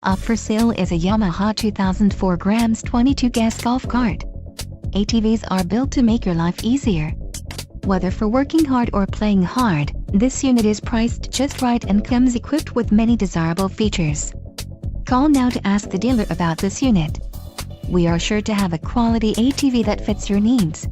Up for sale is a Yamaha 2004 G22 gas golf cart. ATVs are built to make your life easier. Whether for working hard or playing hard, this unit is priced just right and comes equipped with many desirable features. Call now to ask the dealer about this unit. We are sure to have a quality ATV that fits your needs.